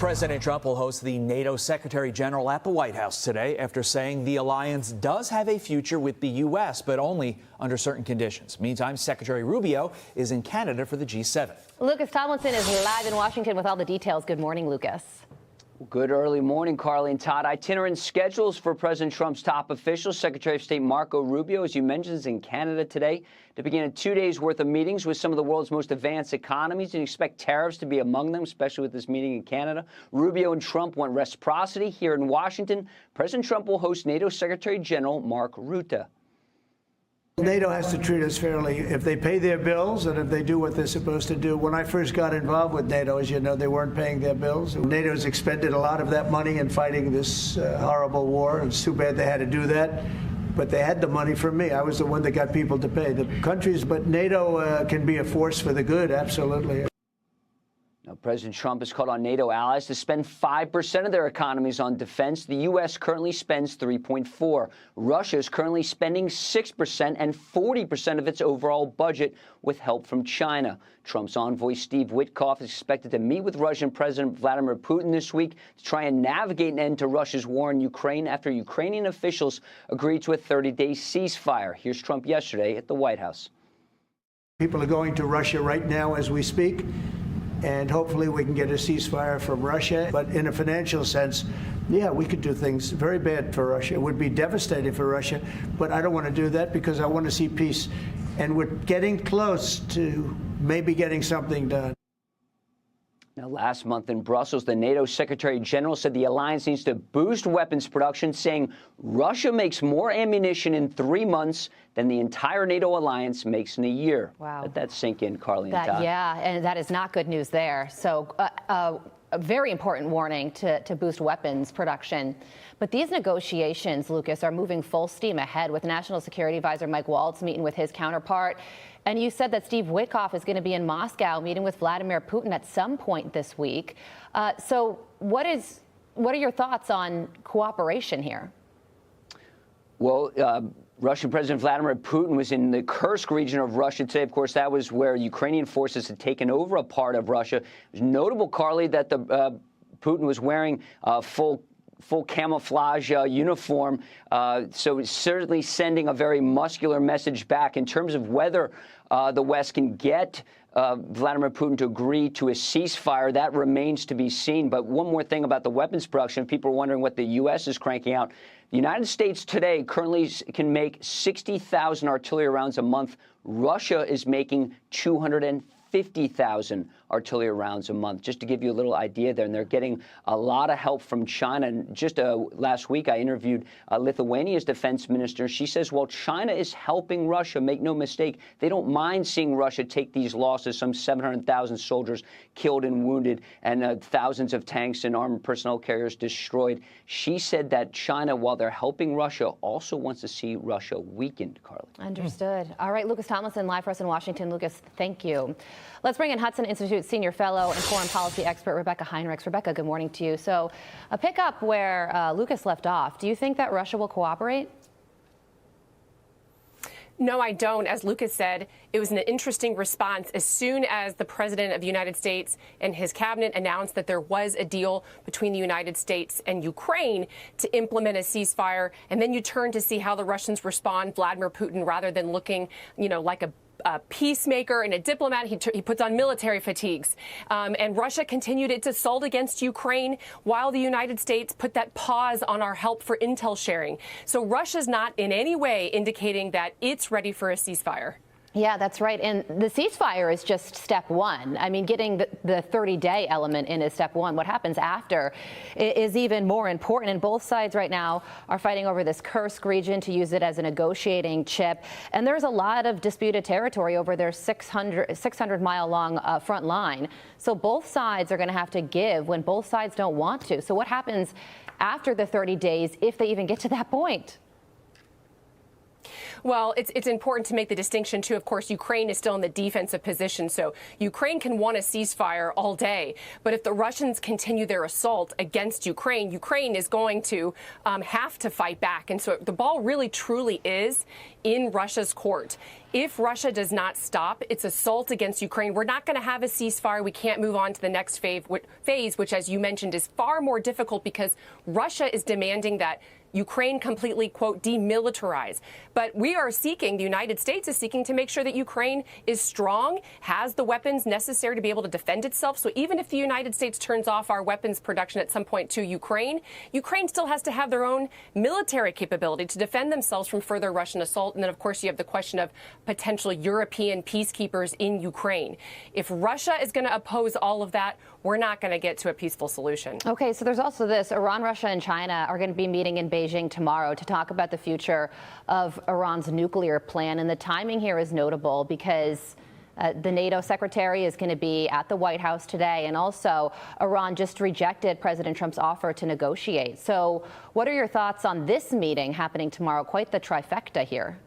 President Trump will host the NATO Secretary General at the White House today after saying the alliance does have a future with the U.S., but only under certain conditions. Meantime, Secretary Rubio is in Canada for the G7. Lucas Tomlinson is live in Washington with all the details. Good morning, Lucas. Good early morning, Carly and Todd. Itinerant schedules for President Trump's top officials. Secretary of State Marco Rubio, as you mentioned, is in Canada today to begin a 2 days worth of meetings with some of the world's most advanced economies. And you expect tariffs to be among them, especially with this meeting in Canada. Rubio and Trump want reciprocity. Here in Washington, President Trump will host NATO Secretary General Mark Rutte. NATO has to treat us fairly if they pay their bills and if they do what they're supposed to do. When I first got involved with NATO, as you know, they weren't paying their bills. NATO's expended a lot of that money in fighting this horrible war. It's too bad they had to do that. But they had the money from me. I was the one that got people to pay. The countries, but NATO can be a force for the good, absolutely. Now, President Trump has called on NATO allies to spend 5% of their economies on defense. The U.S. currently spends 3.4%. Russia is currently spending 6% and 40% of its overall budget with help from China. Trump's envoy Steve Witkoff is expected to meet with Russian President Vladimir Putin this week to try and navigate an end to Russia's war in Ukraine after Ukrainian officials agreed to a 30-day ceasefire. Here's Trump yesterday at the White House. People are going to Russia right now as we speak. And hopefully we can get a ceasefire from Russia. But in a financial sense, yeah, we could do things very bad for Russia. It would be devastating for Russia. But I don't want to do that because I want to see peace. And we're getting close to maybe getting something done. Now, last month in Brussels, the NATO Secretary General said the alliance needs to boost weapons production, saying Russia makes more ammunition in 3 months than the entire NATO alliance makes in a year. Wow. Let that sink in, Carly and Todd. Yeah, and that is not good news there. So a very important warning to boost weapons production. But these negotiations, Lucas, are moving full steam ahead with National Security Advisor Mike Waltz meeting with his counterpart. And you said that Steve Witkoff is going to be in Moscow meeting with Vladimir Putin at some point this week. So what are your thoughts on cooperation here? Well, Russian President Vladimir Putin was in the Kursk region of Russia today. Of course, that was where Ukrainian forces had taken over a part of Russia. It was notable, Carly, that Putin was wearing full camouflage uniform. So it's certainly sending a very muscular message back in terms of whether the West can get Vladimir Putin to agree to a ceasefire. That remains to be seen. But one more thing about the weapons production. People are wondering what the U.S. is cranking out. The United States today currently can make 60,000 artillery rounds a month. Russia is making 250,000 artillery rounds a month, just to give you a little idea there. And they're getting a lot of help from China. And just last week, I interviewed Lithuania's defense minister. She says, well, China is helping Russia. Make no mistake. They don't mind seeing Russia take these losses, some 700,000 soldiers killed and wounded and thousands of tanks and armored personnel carriers destroyed. She said that China, while they're helping Russia, also wants to see Russia weakened, Carly. Understood. All right, Lucas Tomlinson, live for us in Washington. Lucas, thank you. Let's bring in Hudson Institute Senior Fellow and Foreign Policy Expert Rebeccah Heinrichs. Rebeccah, good morning to you. So pick up where Lucas left off. Do you think that Russia will cooperate? No, I don't. As Lucas said, it was an interesting response. As soon as the President of the United States and his cabinet announced that there was a deal between the United States and Ukraine to implement a ceasefire, and then you turn to see how the Russians respond, Vladimir Putin, rather than looking, like a peacemaker and a diplomat, he puts on military fatigues. And Russia continued its assault against Ukraine while the United States put that pause on our help for intel sharing. So Russia's not in any way indicating that it's ready for a ceasefire. Yeah, that's right. And the ceasefire is just step one. I mean, getting the 30-day element in is step one. What happens after is even more important. And both sides right now are fighting over this Kursk region to use it as a negotiating chip. And there's a lot of disputed territory over their 600-mile-long front line. So both sides are going to have to give when both sides don't want to. So what happens after the 30 days if they even get to that point? Well, it's important to make the distinction, too. Of course, Ukraine is still in the defensive position, so Ukraine can want a ceasefire all day. But if the Russians continue their assault against Ukraine, Ukraine is going to have to fight back. And so the ball really, truly is in Russia's court. If Russia does not stop its assault against Ukraine, we're not going to have a ceasefire. We can't move on to the next phase, which, as you mentioned, is far more difficult because Russia is demanding that Ukraine completely, quote, demilitarize. But we are seeking, the United States is seeking to make sure that Ukraine is strong, has the weapons necessary to be able to defend itself. So even if the United States turns off our weapons production at some point to Ukraine, Ukraine still has to have their own military capability to defend themselves from further Russian assault. And then, of course, you have the question of potential European peacekeepers in Ukraine. If Russia is going to oppose all of that, we're not going to get to a peaceful solution. Okay, so there's also this. Iran, Russia, and China are going to be meeting in Beijing tomorrow to talk about the future of Iran's nuclear plan. And the timing here is notable because the NATO secretary is going to be at the White House today. And also, Iran just rejected President Trump's offer to negotiate. So what are your thoughts on this meeting happening tomorrow? Quite the trifecta here.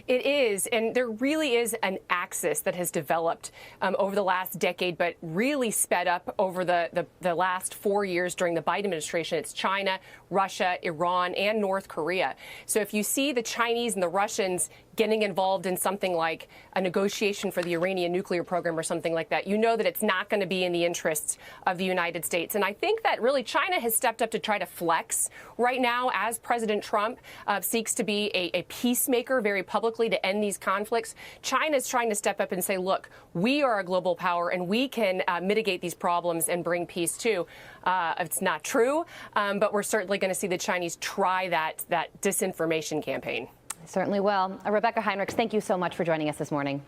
It is, and there really is an axis that has developed over the last decade, but really sped up over the last 4 years during the Biden administration. It's China, Russia, Iran, and North Korea. So if you see the Chinese and the Russians getting involved in something like a negotiation for the Iranian nuclear program or something like that, you know that it's not going to be in the interests of the United States. And I think that really China has stepped up to try to flex right now as President Trump seeks to be a peacemaker very publicly to end these conflicts. China is trying to step up and say, look, we are a global power and we can mitigate these problems and bring peace too. It's not true, but we're certainly going to see the Chinese try that disinformation campaign. Certainly will. Rebeccah Heinrichs, thank you so much for joining us this morning.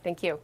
Thank you.